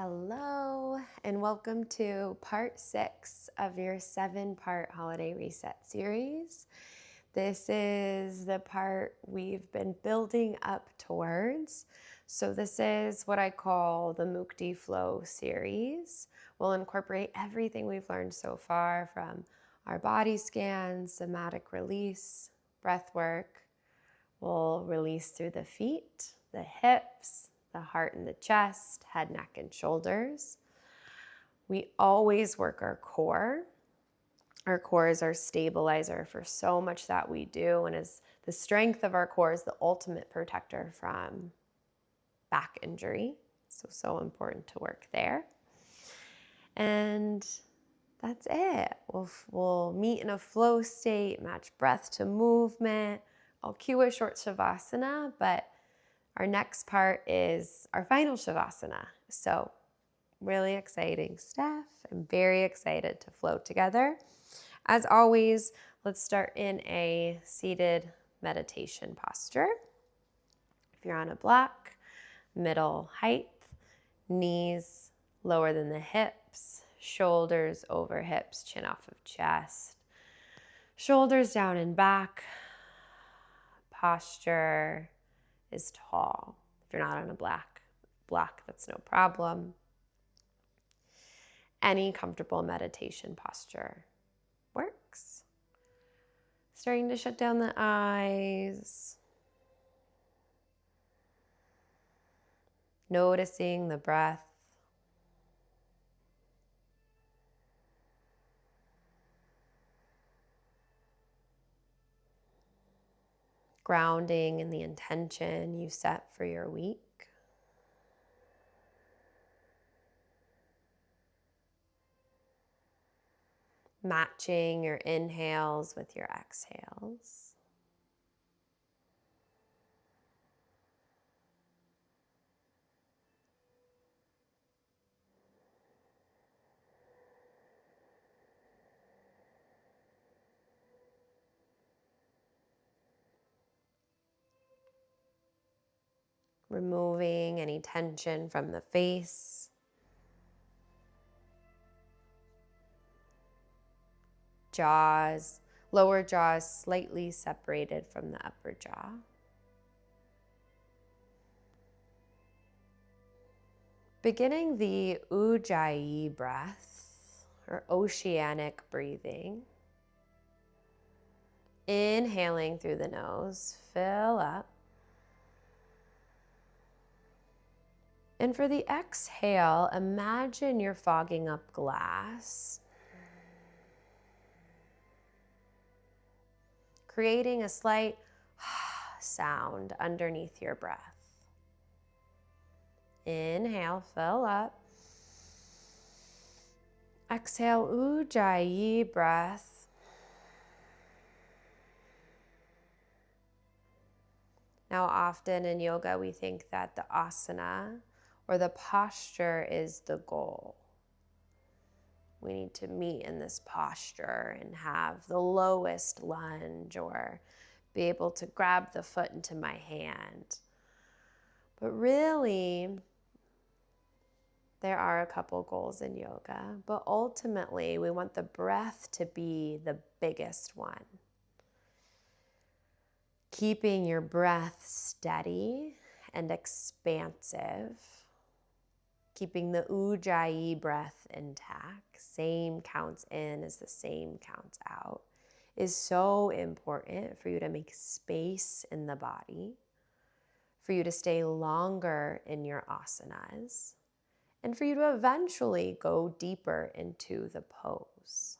Hello, and welcome to part 6 of your 7-part holiday reset series. This is the part we've been building up towards. So this is what I call the Mukti Flow series. We'll incorporate everything we've learned so far from our body scans, somatic release, breath work. We'll release through the feet, the hips, the heart and the chest, head, neck, and shoulders. We always work our core. Our core is our stabilizer for so much that we do, and is the strength of our core is the ultimate protector from back injury. So important to work there. And that's it. We'll meet in a flow state, match breath to movement. I'll cue a short shavasana, but our next part is our final shavasana. So really exciting stuff. I'm very excited to flow together. As always, let's start in a seated meditation posture. If you're on a block, middle height, knees lower than the hips, shoulders over hips, chin off of chest, shoulders down and back, posture is tall. If you're not on a block, that's no problem. Any comfortable meditation posture works. Starting to shut down the eyes. Noticing the breath. Grounding in the intention you set for your week. Matching your inhales with your exhales. Removing any tension from the face. Jaws, lower jaws slightly separated from the upper jaw. Beginning the Ujjayi breath, or oceanic breathing. Inhaling through the nose, fill up. And for the exhale, imagine you're fogging up glass, creating a slight sound underneath your breath. Inhale, fill up. Exhale, Ujjayi breath. Now, often in yoga, we think that the asana or the posture is the goal. We need to meet in this posture and have the lowest lunge or be able to grab the foot into my hand. But really, there are a couple goals in yoga, but ultimately we want the breath to be the biggest one. Keeping your breath steady and expansive. Keeping the Ujjayi breath intact, same counts in as the same counts out, is so important for you to make space in the body, for you to stay longer in your asanas, and for you to eventually go deeper into the pose.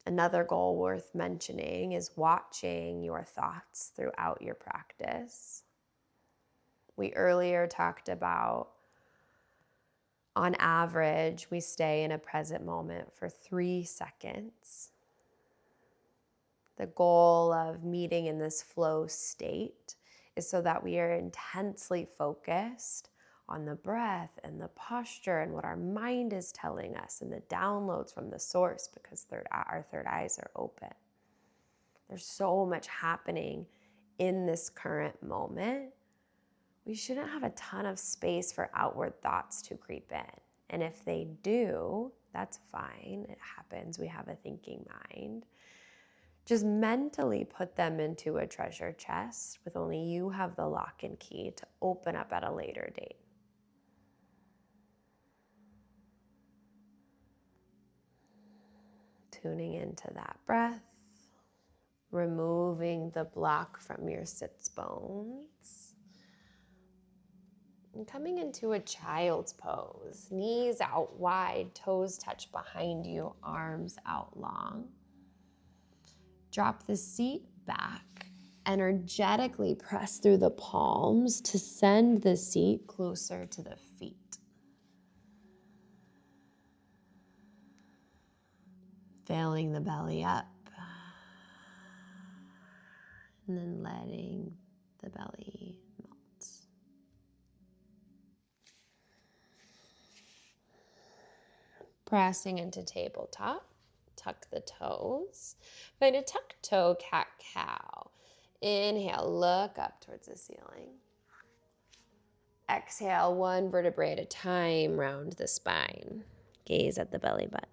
Another goal worth mentioning is watching your thoughts throughout your practice. We earlier talked about, on average, we stay in a present moment for 3 seconds. The goal of meeting in this flow state is so that we are intensely focused on the breath and the posture and what our mind is telling us and the downloads from the source, because our third eyes are open. There's so much happening in this current moment, we shouldn't have a ton of space for outward thoughts to creep in. And if they do, that's fine. It happens. We have a thinking mind. Just mentally put them into a treasure chest with only you have the lock and key to open up at a later date. Tuning into that breath, removing the block from your sits bones, and coming into a child's pose. Knees out wide, toes touch behind you, arms out long. Drop the seat back. Energetically press through the palms to send the seat closer to the feet. Filling the belly up. And then letting the belly melt. Pressing into tabletop. Tuck the toes. Find a tuck toe cat-cow. Inhale, look up towards the ceiling. Exhale, one vertebrae at a time, round the spine. Gaze at the belly button.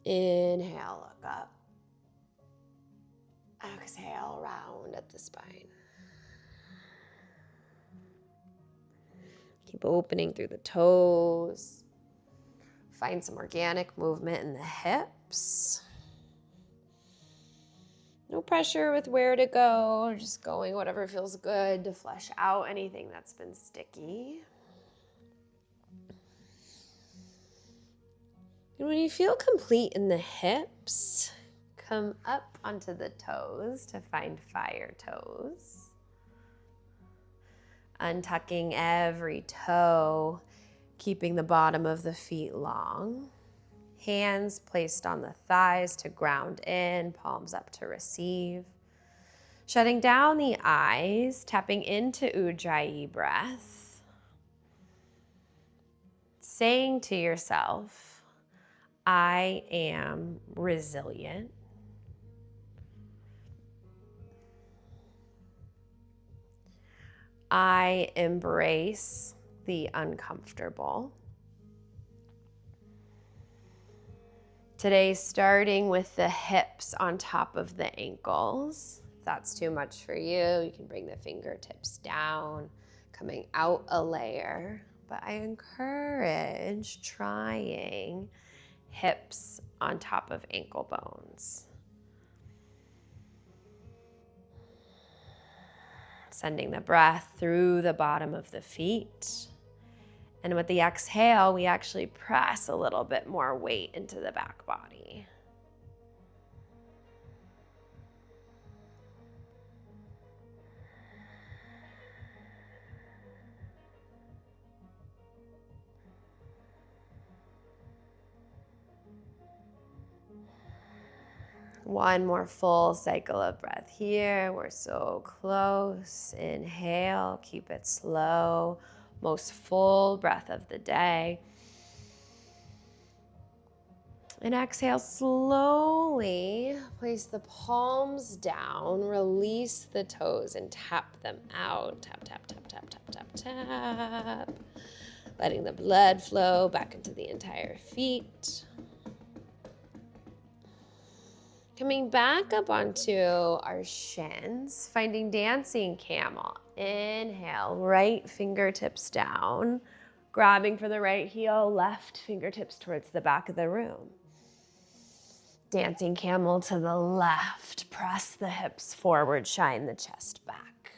Inhale, look up. Exhale, round at the spine. Keep opening through the toes. Find some organic movement in the hips. No pressure with where to go, just going whatever feels good to flesh out anything that's been sticky. And when you feel complete in the hips, come up onto the toes to find fire toes. Untucking every toe, keeping the bottom of the feet long. Hands placed on the thighs to ground in, palms up to receive. Shutting down the eyes, tapping into Ujjayi breath. Saying to yourself, I am resilient. I embrace the uncomfortable. Today, starting with the hips on top of the ankles. If that's too much for you, you can bring the fingertips down, coming out a layer. But I encourage trying hips on top of ankle bones. Sending the breath through the bottom of the feet. And with the exhale, we actually press a little bit more weight into the back body. One more full cycle of breath here. We're so close. Inhale, keep it slow. Most full breath of the day. And exhale, slowly place the palms down, release the toes and tap them out. Tap, tap, tap, tap, tap, tap, tap. Letting the blood flow back into the entire feet. Coming back up onto our shins, finding dancing camel. Inhale, right fingertips down, grabbing for the right heel, left fingertips towards the back of the room. Dancing camel to the left, press the hips forward, shine the chest back.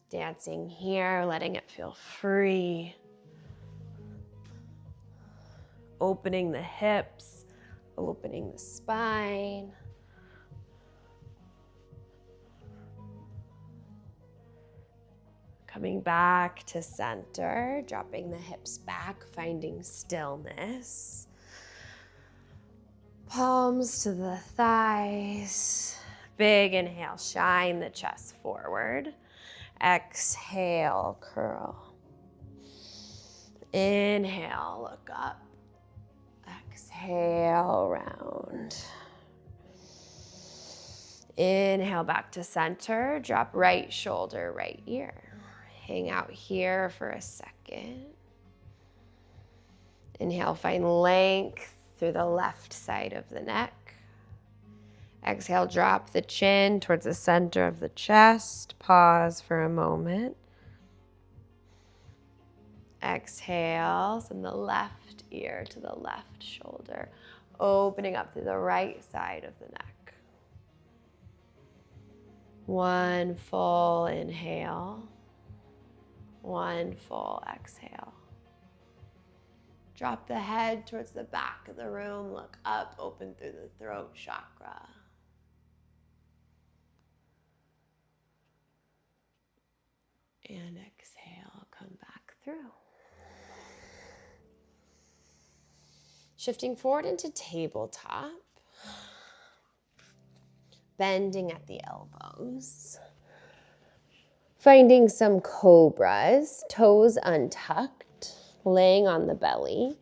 Dancing here, letting it feel free. Opening the hips, opening the spine. Coming back to center, dropping the hips back, finding stillness. Palms to the thighs. Big inhale, shine the chest forward. Exhale, curl. Inhale, look up. Exhale, round. Inhale back to center. Drop right shoulder, right ear. Hang out here for a second. Inhale, find length through the left side of the neck. Exhale, drop the chin towards the center of the chest. Pause for a moment. Exhale, send the left ear to the left shoulder, opening up through the right side of the neck. One full inhale, one full exhale. Drop the head towards the back of the room, look up, open through the throat chakra. And exhale, come back through. Shifting forward into tabletop. Bending at the elbows. Finding some cobras, toes untucked, laying on the belly.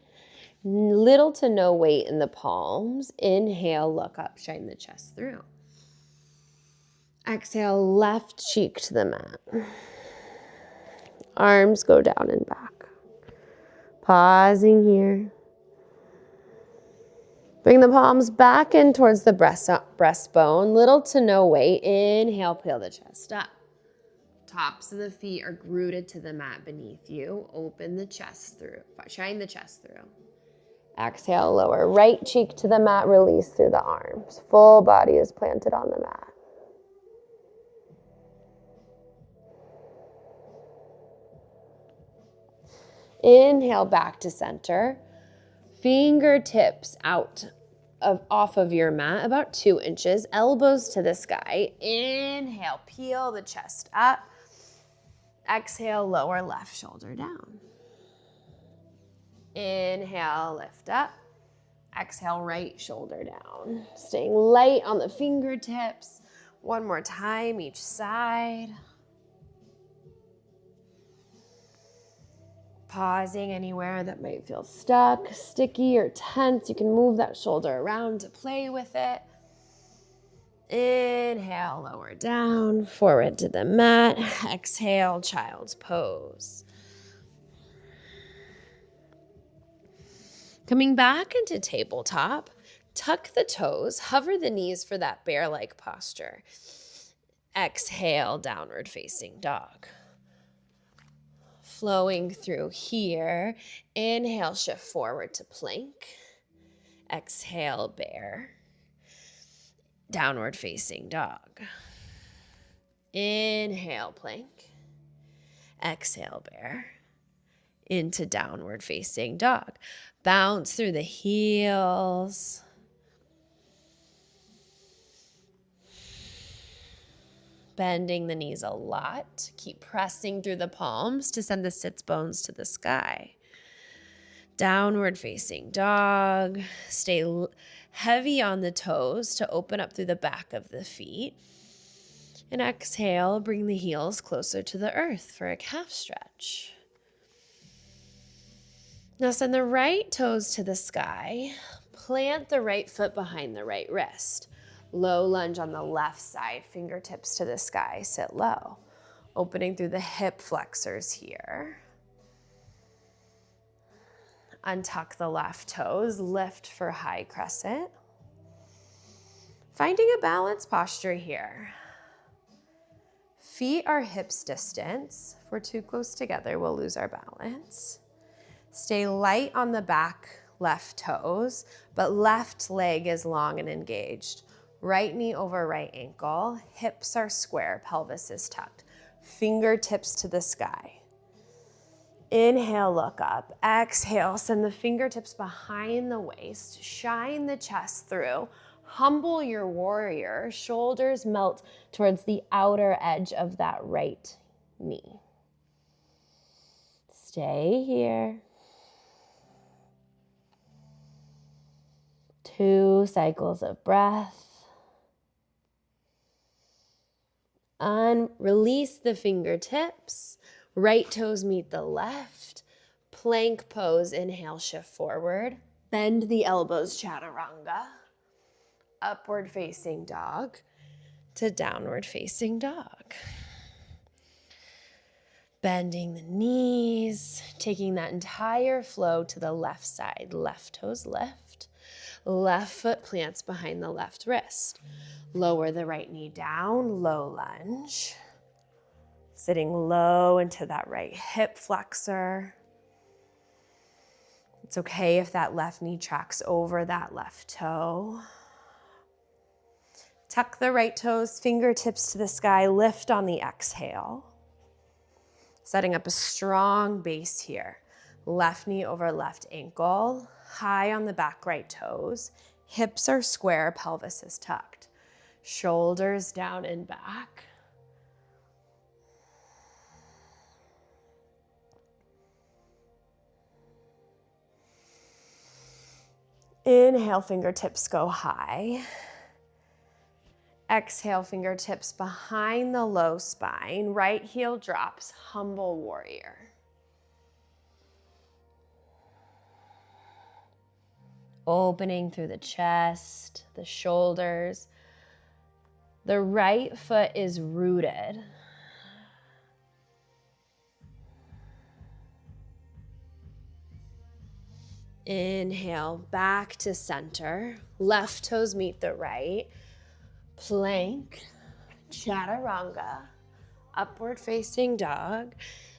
Little to no weight in the palms. Inhale, look up, shine the chest through. Exhale, left cheek to the mat. Arms go down and back. Pausing here. Bring the palms back in towards the breastbone. Little to no weight. Inhale, peel the chest up. Tops of the feet are rooted to the mat beneath you. Open the chest through. Shine the chest through. Exhale, lower right cheek to the mat. Release through the arms. Full body is planted on the mat. Inhale back to center. Fingertips off of your mat, about 2 inches. Elbows to the sky. Inhale, peel the chest up. Exhale, lower left shoulder down. Inhale, lift up. Exhale, right shoulder down. Staying light on the fingertips. One more time, each side. Pausing anywhere that might feel stuck, sticky, or tense. You can move that shoulder around to play with it. Inhale, lower down, forward to the mat. Exhale, child's pose. Coming back into tabletop, tuck the toes, hover the knees for that bear-like posture. Exhale, downward facing dog. Flowing through here. Inhale, shift forward to plank. Exhale, bear. Downward facing dog. Inhale, plank. Exhale, bear. Into downward facing dog. Bounce through the heels. Bending the knees a lot. Keep pressing through the palms to send the sits bones to the sky. Downward facing dog. Stay heavy on the toes to open up through the back of the feet. And exhale, bring the heels closer to the earth for a calf stretch. Now send the right toes to the sky. Plant the right foot behind the right wrist. Low lunge on the left side, fingertips to the sky, sit low. Opening through the hip flexors here. Untuck the left toes, lift for high crescent. Finding a balanced posture here. Feet are hips distance. If we're too close together, we'll lose our balance. Stay light on the back left toes, but left leg is long and engaged. Right knee over right ankle. Hips are square, pelvis is tucked. Fingertips to the sky. Inhale, look up. Exhale, send the fingertips behind the waist. Shine the chest through. Humble your warrior. Shoulders melt towards the outer edge of that right knee. Stay here. 2 cycles of breath. Release the fingertips. Right toes meet the left. Plank pose. Inhale, shift forward. Bend the elbows, chaturanga. Upward facing dog. to downward facing dog. Bending the knees, taking that entire flow to the left side. Left toes lift. Left foot plants behind the left wrist. Lower the right knee down, low lunge. Sitting low into that right hip flexor. It's okay if that left knee tracks over that left toe. Tuck the right toes, fingertips to the sky, lift on the exhale. Setting up a strong base here. Left knee over left ankle, high on the back right toes. Hips are square, pelvis is tucked. Shoulders down and back. Inhale, fingertips go high. Exhale, fingertips behind the low spine. Right heel drops, humble warrior. Opening through the chest, the shoulders. The right foot is rooted. Inhale, back to center. Left toes meet the right. Plank, chaturanga, upward facing dog,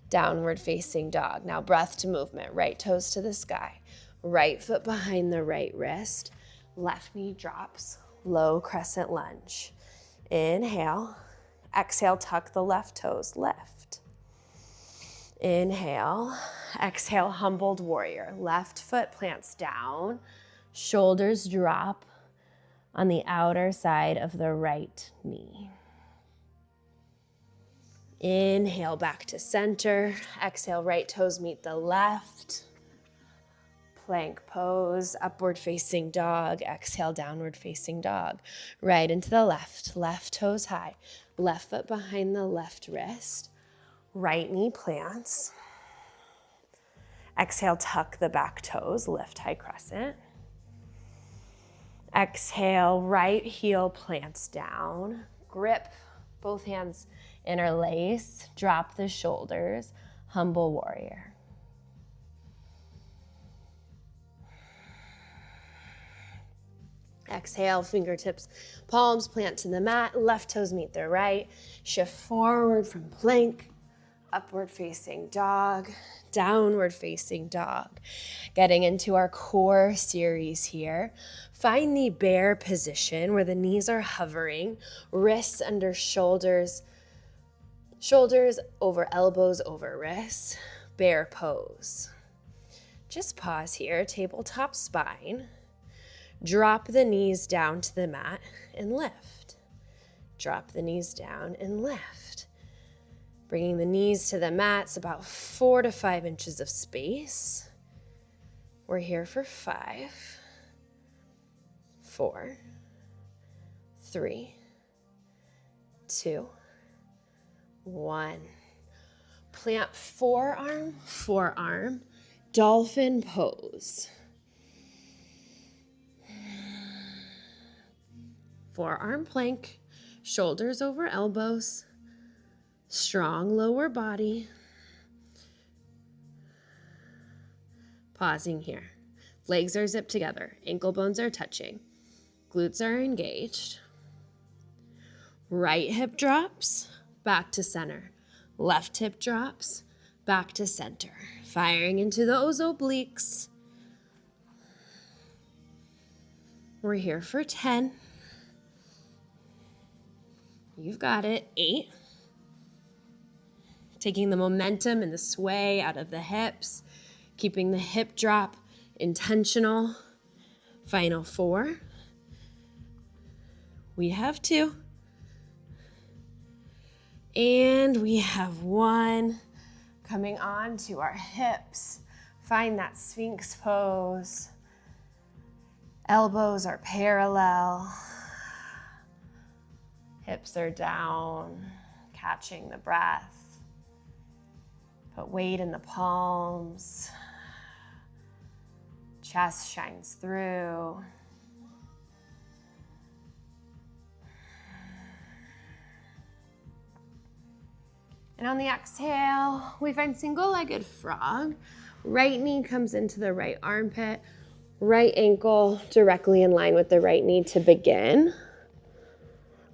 downward facing dog. Now breath to movement, right toes to the sky, right foot behind the right wrist, left knee drops, low crescent lunge. Inhale, exhale, tuck the left toes, lift. Inhale, exhale, humbled warrior. Left foot plants down, shoulders drop on the outer side of the right knee. Inhale, back to center. Exhale, right toes meet the left. Plank pose, upward facing dog. Exhale, downward facing dog. Right into the left. Left toes high. Left foot behind the left wrist. Right knee plants. Exhale, tuck the back toes. Lift high crescent. Exhale, right heel plants down. Grip, both hands interlace. Drop the shoulders. Humble warrior. Exhale, fingertips, palms plant to the mat. Left toes meet the right. Shift forward from plank. Upward facing dog. Downward facing dog. Getting into our core series here. Find the bear position where the knees are hovering, wrists under shoulders, shoulders over elbows over wrists, bear pose. Just pause here, tabletop spine. Drop the knees down to the mat and lift. Drop the knees down and lift. Bringing the knees to the mat, it's about 4 to 5 inches of space. We're here for 5, 4, 3, 2, 1. Plant forearm, forearm, dolphin pose. Forearm plank, shoulders over elbows, strong lower body. Pausing here. Legs are zipped together. Ankle bones are touching. Glutes are engaged. Right hip drops, back to center. Left hip drops, back to center. Firing into those obliques. We're here for 10. You've got it. 8. Taking the momentum and the sway out of the hips. Keeping the hip drop intentional. Final 4. We have 2. And we have 1. Coming on to our hips. Find that Sphinx pose. Elbows are parallel. Hips are down, catching the breath. Put weight in the palms. Chest shines through. And on the exhale, we find single-legged frog. Right knee comes into the right armpit, right ankle directly in line with the right knee to begin.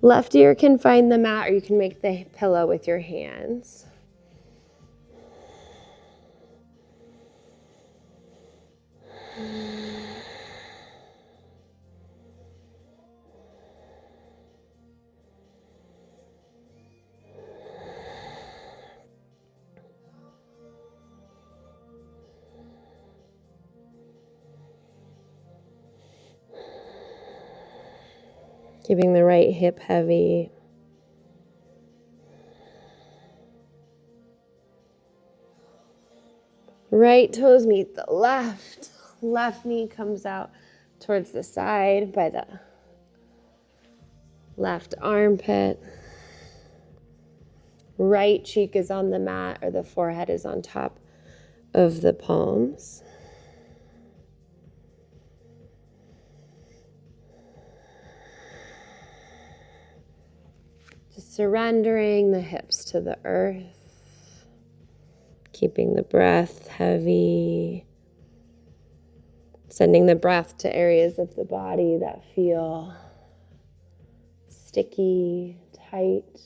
Left ear can find the mat, or you can make the pillow with your hands. Keeping the right hip heavy. Right toes meet the left. Left knee comes out towards the side by the left armpit. Right cheek is on the mat, or the forehead is on top of the palms. Just surrendering the hips to the earth. Keeping the breath heavy. Sending the breath to areas of the body that feel sticky, tight.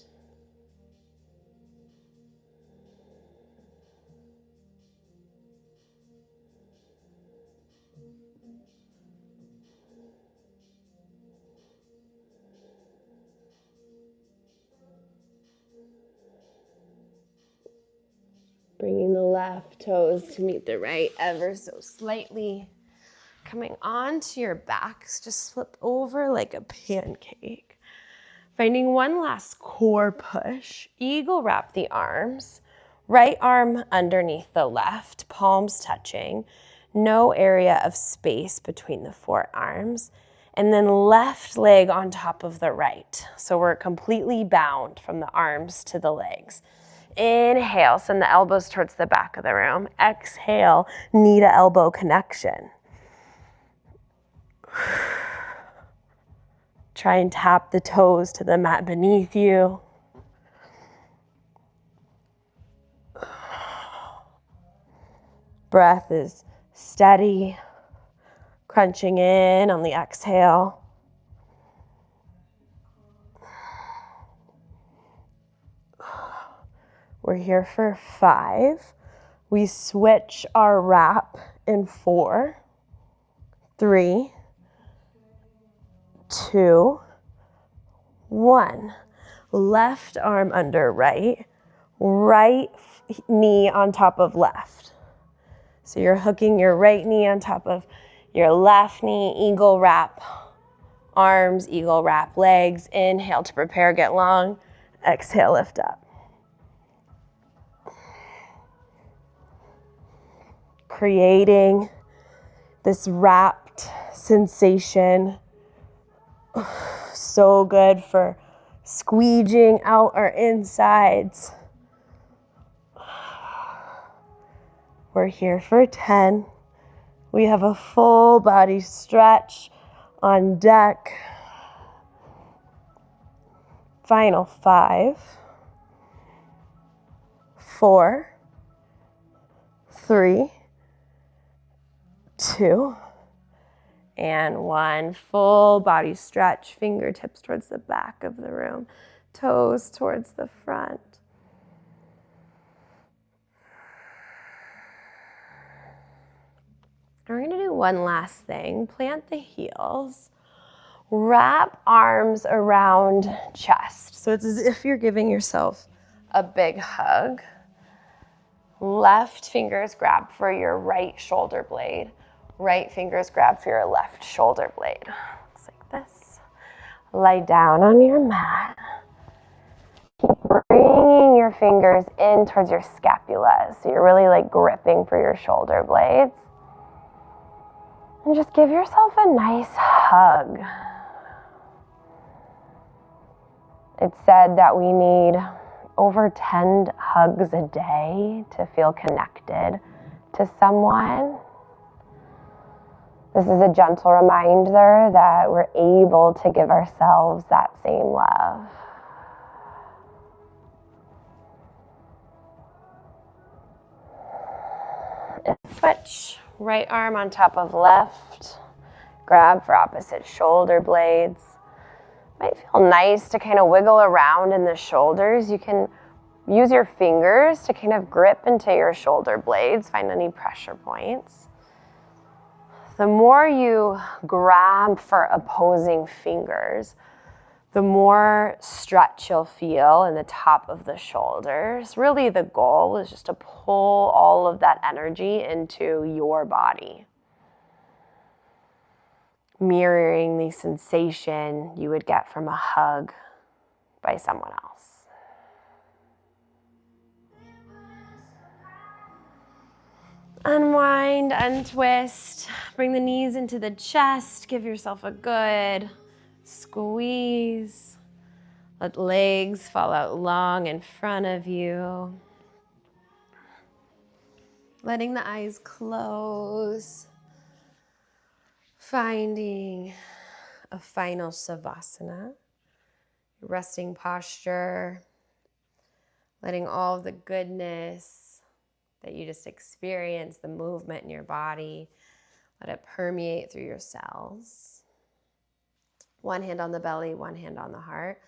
Bringing the left toes to meet the right ever so slightly. Coming onto your backs, just flip over like a pancake. Finding one last core push. Eagle wrap the arms. Right arm underneath the left, palms touching. No area of space between the forearms. And then left leg on top of the right. So we're completely bound from the arms to the legs. Inhale, send the elbows towards the back of the room. Exhale, knee to elbow connection. Try and tap the toes to the mat beneath you. Breath is steady, crunching in on the exhale. We're here for 5. We switch our wrap in 4, 3, 2, 1. Left arm under right, right knee on top of left. So you're hooking your right knee on top of your left knee, eagle wrap arms, eagle wrap legs. Inhale to prepare, get long. Exhale, lift up. Creating this wrapped sensation. So good for squeeging out our insides. We're here for 10. We have a full body stretch on deck. Final 5, 4, 3, 2, and 1. Full body stretch, fingertips towards the back of the room, toes towards the front. We're going to do one last thing. Plant the heels. Wrap arms around chest. So it's as if you're giving yourself a big hug. Left fingers grab for your right shoulder blade. Right fingers grab for your left shoulder blade. Looks like this. Lie down on your mat. Keep bringing your fingers in towards your scapula. So you're really like gripping for your shoulder blades. And just give yourself a nice hug. It's said that we need over 10 hugs a day to feel connected to someone. This is a gentle reminder that we're able to give ourselves that same love. Switch. Right arm on top of left. Grab for opposite shoulder blades. Might feel nice to kind of wiggle around in the shoulders. You can use your fingers to kind of grip into your shoulder blades, find any pressure points. The more you grab for opposing fingers, the more stretch you'll feel in the top of the shoulders. Really, the goal is just to pull all of that energy into your body, mirroring the sensation you would get from a hug by someone else. Unwind, untwist, bring the knees into the chest, give yourself a good squeeze. Let legs fall out long in front of you. Letting the eyes close. Finding a final savasana, resting posture. Letting all of the goodness that you just experienced, the movement in your body, let it permeate through your cells. One hand on the belly, one hand on the heart.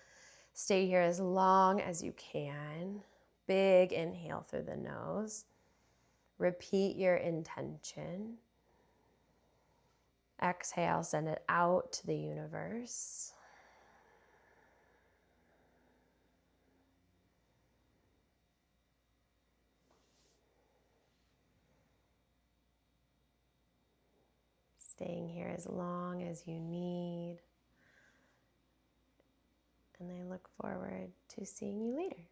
Stay here as long as you can. Big inhale through the nose. Repeat your intention. Exhale, send it out to the universe. Staying here as long as you need. And I look forward to seeing you later.